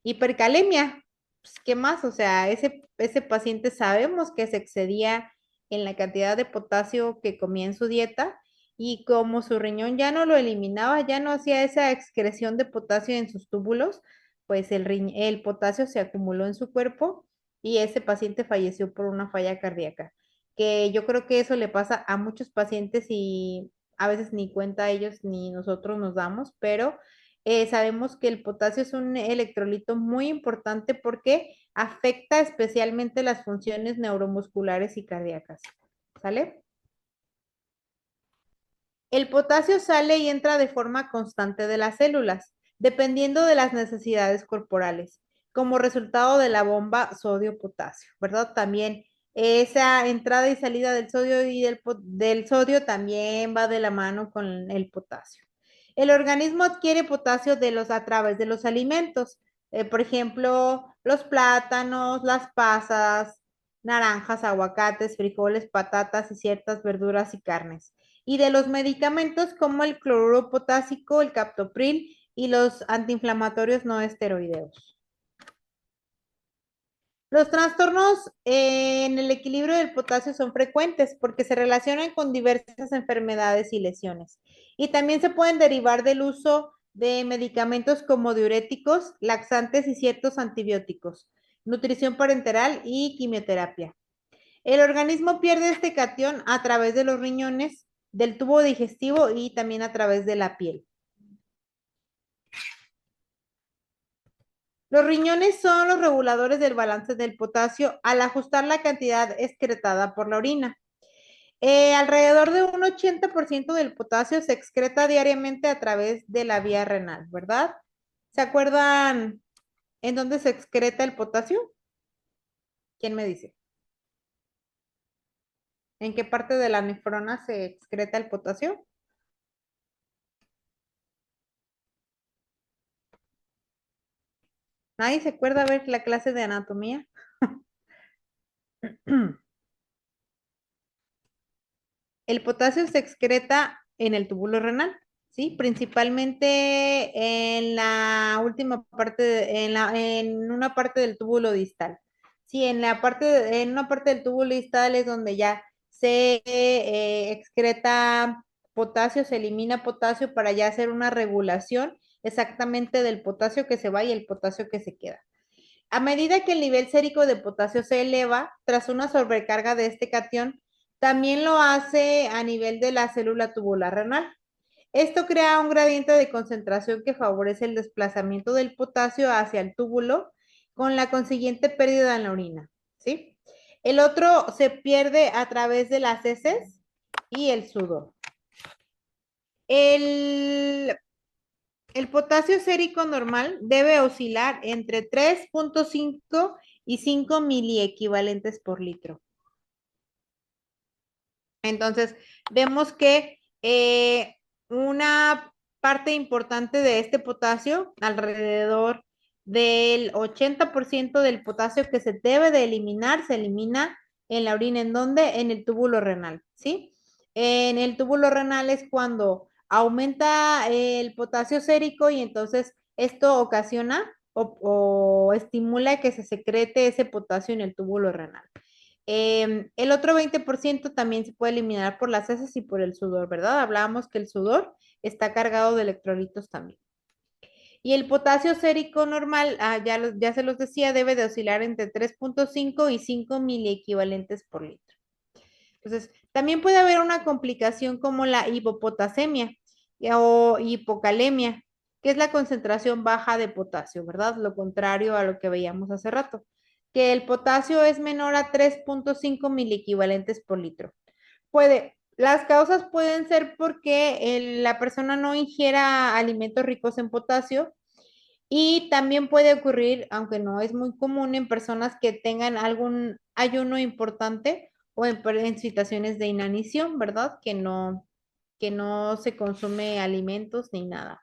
hipercalemia, pues, ¿qué más? O sea, ese paciente sabemos que se excedía en la cantidad de potasio que comía en su dieta y como su riñón ya no lo eliminaba, ya no hacía esa excreción de potasio en sus túbulos, pues el potasio se acumuló en su cuerpo y ese paciente falleció por una falla cardíaca, que yo creo que eso le pasa a muchos pacientes y a veces ni cuenta ellos ni nosotros nos damos, pero sabemos que el potasio es un electrolito muy importante porque afecta especialmente las funciones neuromusculares y cardíacas. ¿Sale? El potasio sale y entra de forma constante de las células, dependiendo de las necesidades corporales, como resultado de la bomba sodio-potasio, ¿verdad? También esa entrada y salida del sodio y del sodio también va de la mano con el potasio. El organismo adquiere potasio a través de los alimentos, por ejemplo, los plátanos, las pasas, naranjas, aguacates, frijoles, patatas y ciertas verduras y carnes y de los medicamentos como el cloruro potásico, el captopril y los antiinflamatorios no esteroideos. Los trastornos en el equilibrio del potasio son frecuentes porque se relacionan con diversas enfermedades y lesiones. Y también se pueden derivar del uso de medicamentos como diuréticos, laxantes y ciertos antibióticos, nutrición parenteral y quimioterapia. El organismo pierde este catión a través de los riñones, del tubo digestivo y también a través de la piel. Los riñones son los reguladores del balance del potasio al ajustar la cantidad excretada por la orina. Alrededor de un 80% del potasio se excreta diariamente a través de la vía renal, ¿verdad? ¿Se acuerdan en dónde se excreta el potasio? ¿Quién me dice? ¿En qué parte de la nefrona se excreta el potasio? ¿Nadie se acuerda ver la clase de anatomía? El potasio se excreta en el túbulo renal, ¿sí? Principalmente en la última parte, en una parte del túbulo distal. Sí, en una parte del túbulo distal es donde ya se excreta potasio, se elimina potasio para ya hacer una regulación exactamente del potasio que se va y el potasio que se queda. A medida que el nivel sérico de potasio se eleva tras una sobrecarga de este catión, también lo hace a nivel de la célula tubular renal. Esto crea un gradiente de concentración que favorece el desplazamiento del potasio hacia el túbulo con la consiguiente pérdida en la orina, ¿sí? El otro se pierde a través de las heces y el sudor. El el potasio sérico normal debe oscilar entre 3.5 y 5 miliequivalentes por litro. Entonces, vemos que una parte importante de este potasio, alrededor del 80% del potasio que se debe de eliminar, se elimina en la orina. ¿En dónde? En el túbulo renal, ¿sí? En el túbulo renal es cuando aumenta el potasio sérico y entonces esto ocasiona o estimula que se secrete ese potasio en el túbulo renal. El otro 20% también se puede eliminar por las heces y por el sudor, ¿verdad? Hablábamos que el sudor está cargado de electrolitos también. Y el potasio sérico normal, ya se los decía, debe de oscilar entre 3.5 y 5 miliequivalentes por litro. Entonces, también puede haber una complicación como la hipopotasemia o hipocalemia, que es la concentración baja de potasio, ¿verdad? Lo contrario a lo que veíamos hace rato, que el potasio es menor a 3.5 miliequivalentes por litro. Las causas pueden ser porque la persona no ingiera alimentos ricos en potasio y también puede ocurrir, aunque no es muy común, en personas que tengan algún ayuno importante o en situaciones de inanición, ¿verdad? Que no se consume alimentos ni nada.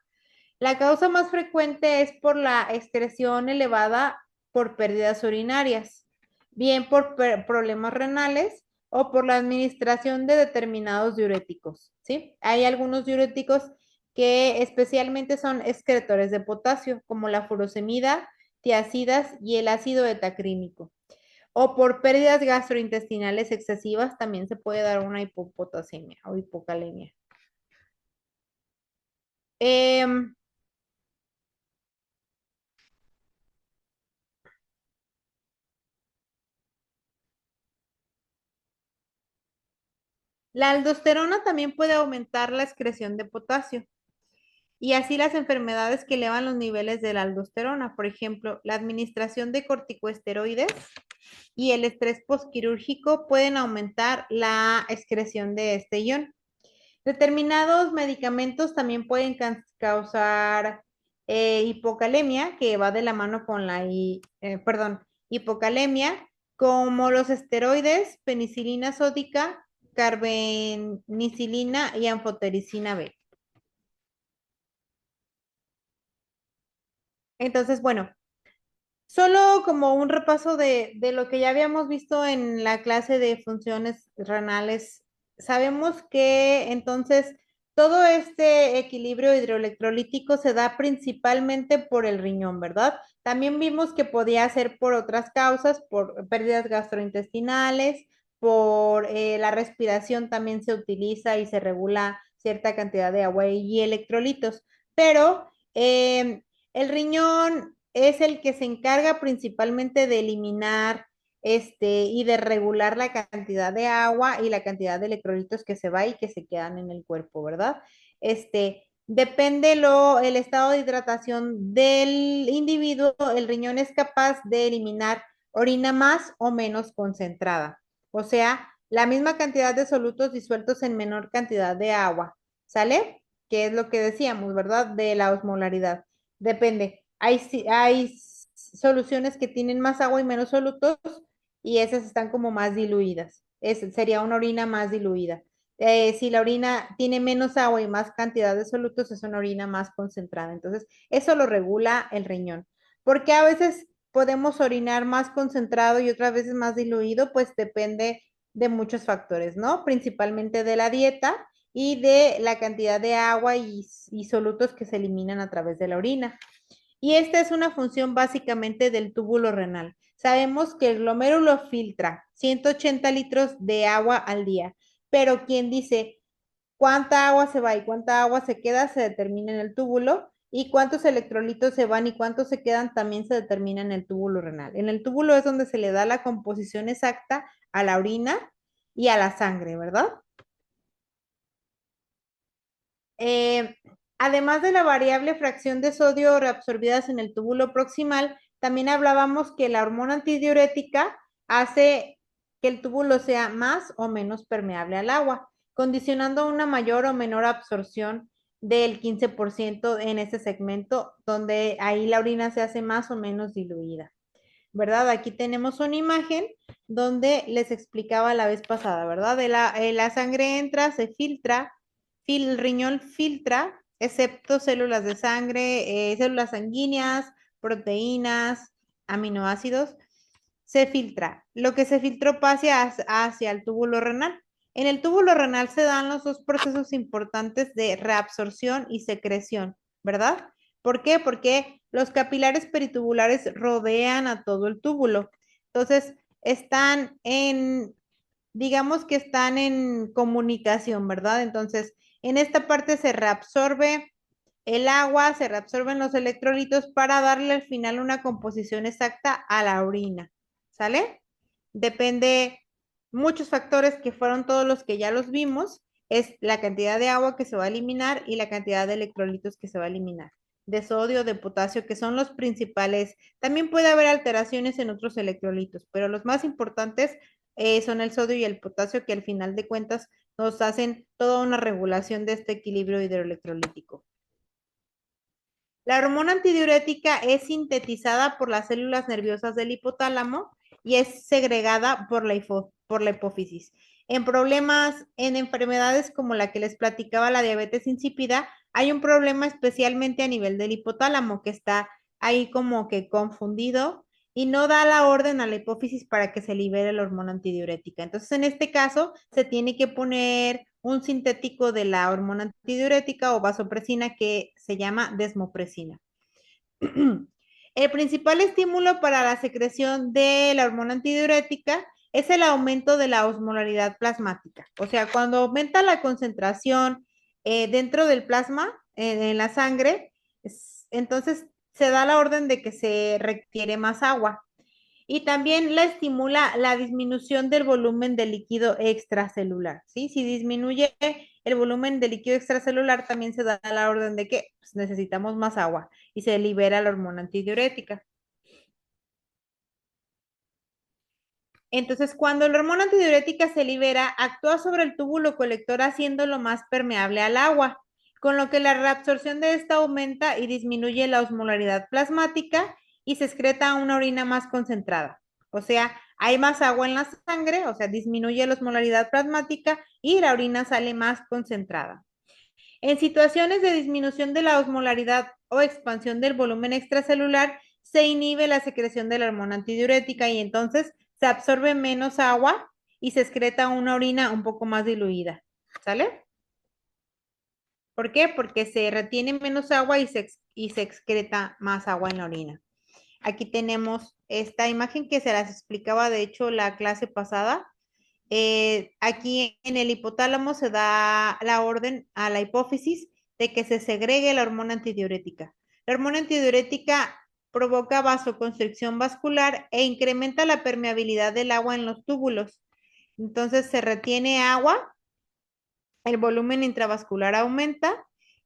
La causa más frecuente es por la excreción elevada por pérdidas urinarias, bien por problemas renales o por la administración de determinados diuréticos, ¿sí? Hay algunos diuréticos que especialmente son excretores de potasio, como la furosemida, tiazidas y el ácido etacrínico. O por pérdidas gastrointestinales excesivas también se puede dar una hipopotasemia o hipocalemia. Em, La aldosterona también puede aumentar la excreción de potasio y así las enfermedades que elevan los niveles de la aldosterona, por ejemplo, la administración de corticosteroides y el estrés postquirúrgico pueden aumentar la excreción de este ion. Determinados medicamentos también pueden causar hipocalemia, que va de la mano con hipocalemia, como los esteroides, penicilina sódica, carbenicilina y anfotericina B. Entonces, bueno, solo como un repaso de lo que ya habíamos visto en la clase de funciones renales, sabemos que entonces todo este equilibrio hidroelectrolítico se da principalmente por el riñón, ¿verdad? También vimos que podía ser por otras causas, por pérdidas gastrointestinales, por la respiración también se utiliza y se regula cierta cantidad de agua y electrolitos, pero el riñón es el que se encarga principalmente de eliminar y de regular la cantidad de agua y la cantidad de electrolitos que se va y que se quedan en el cuerpo, ¿verdad? Depende el estado de hidratación del individuo, el riñón es capaz de eliminar orina más o menos concentrada. O sea, la misma cantidad de solutos disueltos en menor cantidad de agua. ¿Sale? Que es lo que decíamos, ¿verdad? De la osmolaridad. Depende. Hay soluciones que tienen más agua y menos solutos y esas están como más diluidas. Sería una orina más diluida. Si la orina tiene menos agua y más cantidad de solutos, es una orina más concentrada. Entonces, eso lo regula el riñón. Porque a veces podemos orinar más concentrado y otras veces más diluido, pues depende de muchos factores, ¿no? Principalmente de la dieta y de la cantidad de agua y solutos que se eliminan a través de la orina. Y esta es una función básicamente del túbulo renal. Sabemos que el glomérulo filtra 180 litros de agua al día, pero quien dice cuánta agua se va y cuánta agua se queda se determina en el túbulo y cuántos electrolitos se van y cuántos se quedan también se determina en el túbulo renal. En el túbulo es donde se le da la composición exacta a la orina y a la sangre, ¿verdad? Eh, Además de la variable fracción de sodio reabsorbidas en el túbulo proximal, también hablábamos que la hormona antidiurética hace que el túbulo sea más o menos permeable al agua, condicionando una mayor o menor absorción del 15% en ese segmento, donde ahí la orina se hace más o menos diluida. ¿Verdad? Aquí tenemos una imagen donde les explicaba la vez pasada, ¿verdad? La sangre entra, se filtra, el riñón filtra, excepto células de sangre, células sanguíneas, proteínas, aminoácidos, se filtra. Lo que se filtró pasa hacia el túbulo renal. En el túbulo renal se dan los dos procesos importantes de reabsorción y secreción, ¿verdad? ¿Por qué? Porque los capilares peritubulares rodean a todo el túbulo. Entonces, digamos que están en comunicación, ¿verdad? Entonces, en esta parte se reabsorbe el agua, se reabsorben los electrolitos para darle al final una composición exacta a la orina, ¿sale? Depende muchos factores que fueron todos los que ya los vimos, es la cantidad de agua que se va a eliminar y la cantidad de electrolitos que se va a eliminar, de sodio, de potasio, que son los principales. También puede haber alteraciones en otros electrolitos, pero los más importantes son el sodio y el potasio, que al final de cuentas nos hacen toda una regulación de este equilibrio hidroelectrolítico. La hormona antidiurética es sintetizada por las células nerviosas del hipotálamo y es segregada por la hipófisis. En enfermedades como la que les platicaba, la diabetes insípida, hay un problema especialmente a nivel del hipotálamo que está ahí como que confundido y no da la orden a la hipófisis para que se libere la hormona antidiurética. Entonces, en este caso, se tiene que poner un sintético de la hormona antidiurética o vasopresina que se llama desmopresina. El principal estímulo para la secreción de la hormona antidiurética es el aumento de la osmolaridad plasmática. O sea, cuando aumenta la concentración dentro del plasma, en la sangre, entonces se da la orden de que se requiere más agua. Y también la estimula la disminución del volumen de líquido extracelular, ¿sí? Si disminuye el volumen de líquido extracelular, también se da la orden de que pues, necesitamos más agua y se libera la hormona antidiurética. Entonces, cuando la hormona antidiurética se libera, actúa sobre el túbulo colector haciéndolo más permeable al agua, con lo que la reabsorción de esta aumenta y disminuye la osmolaridad plasmática y se excreta una orina más concentrada. O sea, hay más agua en la sangre, o sea, disminuye la osmolaridad plasmática y la orina sale más concentrada. En situaciones de disminución de la osmolaridad o expansión del volumen extracelular, se inhibe la secreción de la hormona antidiurética y entonces se absorbe menos agua y se excreta una orina un poco más diluida. ¿Sale? ¿Por qué? Porque se retiene menos agua y se excreta más agua en la orina. Aquí tenemos esta imagen que se las explicaba, de hecho, la clase pasada. Aquí en el hipotálamo se da la orden a la hipófisis de que se segregue la hormona antidiurética. La hormona antidiurética provoca vasoconstricción vascular e incrementa la permeabilidad del agua en los túbulos. Entonces se retiene agua, el volumen intravascular aumenta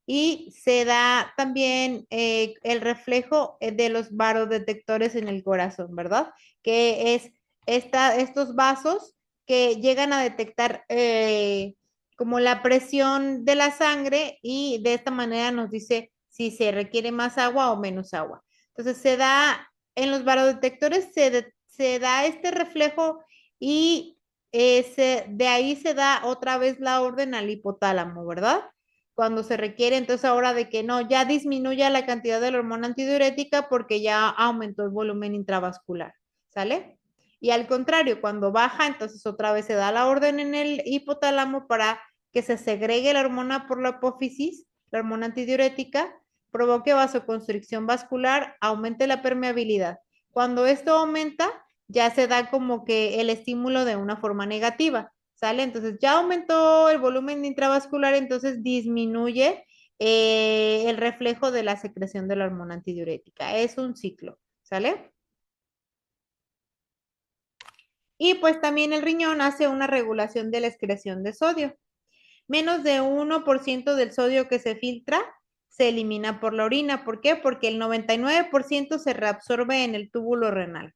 y se da también el reflejo de los varodetectores en el corazón, ¿verdad? Que es estos vasos que llegan a detectar como la presión de la sangre y de esta manera nos dice si se requiere más agua o menos agua. Entonces se da, en los varodetectores se da este reflejo y de ahí se da otra vez la orden al hipotálamo, ¿verdad? Cuando se requiere, entonces ahora de que no, ya disminuya la cantidad de la hormona antidiurética porque ya aumentó el volumen intravascular, ¿sale? Y al contrario, cuando baja, entonces otra vez se da la orden en el hipotálamo para que se segregue la hormona por la apófisis, la hormona antidiurética, provoque vasoconstricción vascular, aumente la permeabilidad. Cuando esto aumenta, ya se da como que el estímulo de una forma negativa, ¿sale? Entonces ya aumentó el volumen intravascular, entonces disminuye el reflejo de la secreción de la hormona antidiurética. Es un ciclo, ¿sale? Y pues también el riñón hace una regulación de la excreción de sodio. Menos de 1% del sodio que se filtra se elimina por la orina. ¿Por qué? Porque el 99% se reabsorbe en el túbulo renal.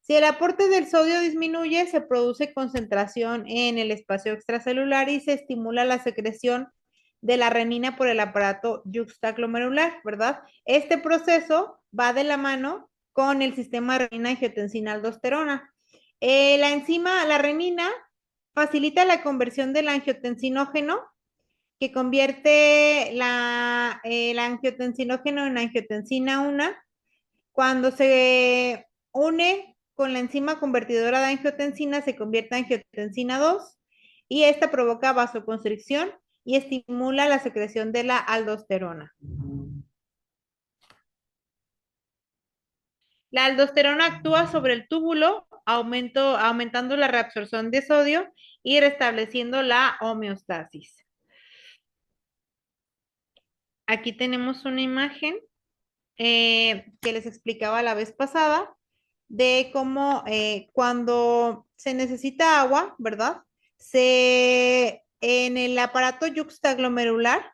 Si el aporte del sodio disminuye, se produce concentración en el espacio extracelular y se estimula la secreción de la renina por el aparato yuxtaglomerular, ¿verdad? Este proceso va de la mano con el sistema renina-angiotensina-aldosterona. La enzima, la renina, facilita la conversión del angiotensinógeno que convierte el angiotensinógeno en angiotensina 1 cuando se une con la enzima convertidora de angiotensina, se convierte en angiotensina 2 y esta provoca vasoconstricción y estimula la secreción de la aldosterona. La aldosterona actúa sobre el túbulo, aumentando la reabsorción de sodio y restableciendo la homeostasis. Aquí tenemos una imagen que les explicaba la vez pasada de cómo cuando se necesita agua, ¿verdad? En el aparato yuxtaglomerular,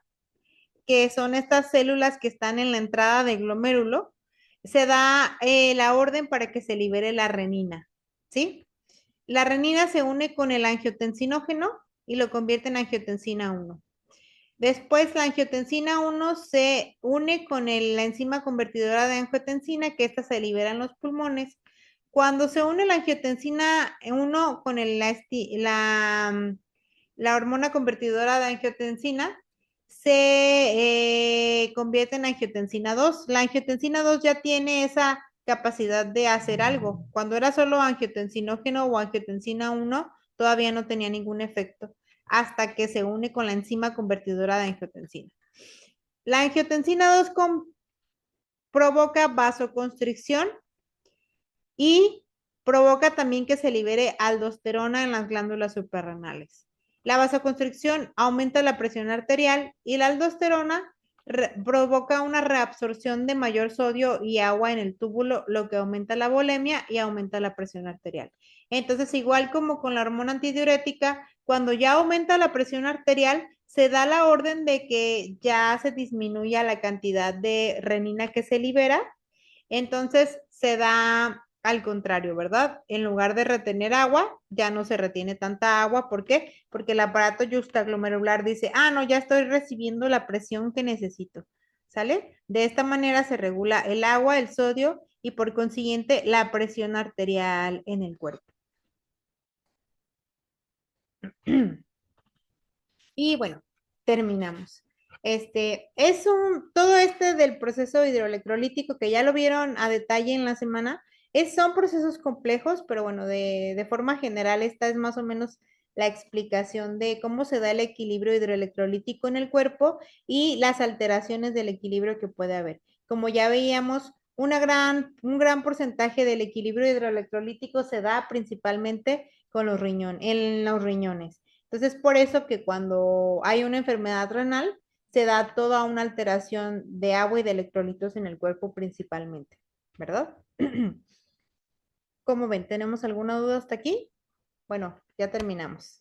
que son estas células que están en la entrada del glomérulo, se da la orden para que se libere la renina, ¿sí? La renina se une con el angiotensinógeno y lo convierte en angiotensina 1. Después la angiotensina 1 se une con la enzima convertidora de angiotensina, que esta se libera en los pulmones. Cuando se une la angiotensina 1 con la hormona convertidora de angiotensina, se convierte en angiotensina 2. La angiotensina 2 ya tiene esa capacidad de hacer algo. Cuando era solo angiotensinógeno o angiotensina 1, todavía no tenía ningún efecto hasta que se une con la enzima convertidora de angiotensina. La angiotensina 2 provoca vasoconstricción y provoca también que se libere aldosterona en las glándulas suprarrenales. La vasoconstricción aumenta la presión arterial y la aldosterona provoca una reabsorción de mayor sodio y agua en el túbulo, lo que aumenta la volemia y aumenta la presión arterial. Entonces, igual como con la hormona antidiurética, cuando ya aumenta la presión arterial, se da la orden de que ya se disminuya la cantidad de renina que se libera. Entonces, se da al contrario, ¿verdad? En lugar de retener agua, ya no se retiene tanta agua. ¿Por qué? Porque el aparato yuxtaglomerular dice, ah, no, ya estoy recibiendo la presión que necesito. ¿Sale? De esta manera se regula el agua, el sodio y por consiguiente la presión arterial en el cuerpo. Y bueno, terminamos. Todo este del proceso hidroelectrolítico que ya lo vieron a detalle en la semana, son procesos complejos, pero bueno, de forma general esta es más o menos la explicación de cómo se da el equilibrio hidroelectrolítico en el cuerpo y las alteraciones del equilibrio que puede haber. Como ya veíamos, un gran porcentaje del equilibrio hidroelectrolítico se da principalmente en los riñones. Entonces, por eso que cuando hay una enfermedad renal, se da toda una alteración de agua y de electrolitos en el cuerpo principalmente, ¿verdad? ¿Cómo ven? ¿Tenemos alguna duda hasta aquí? Bueno, ya terminamos.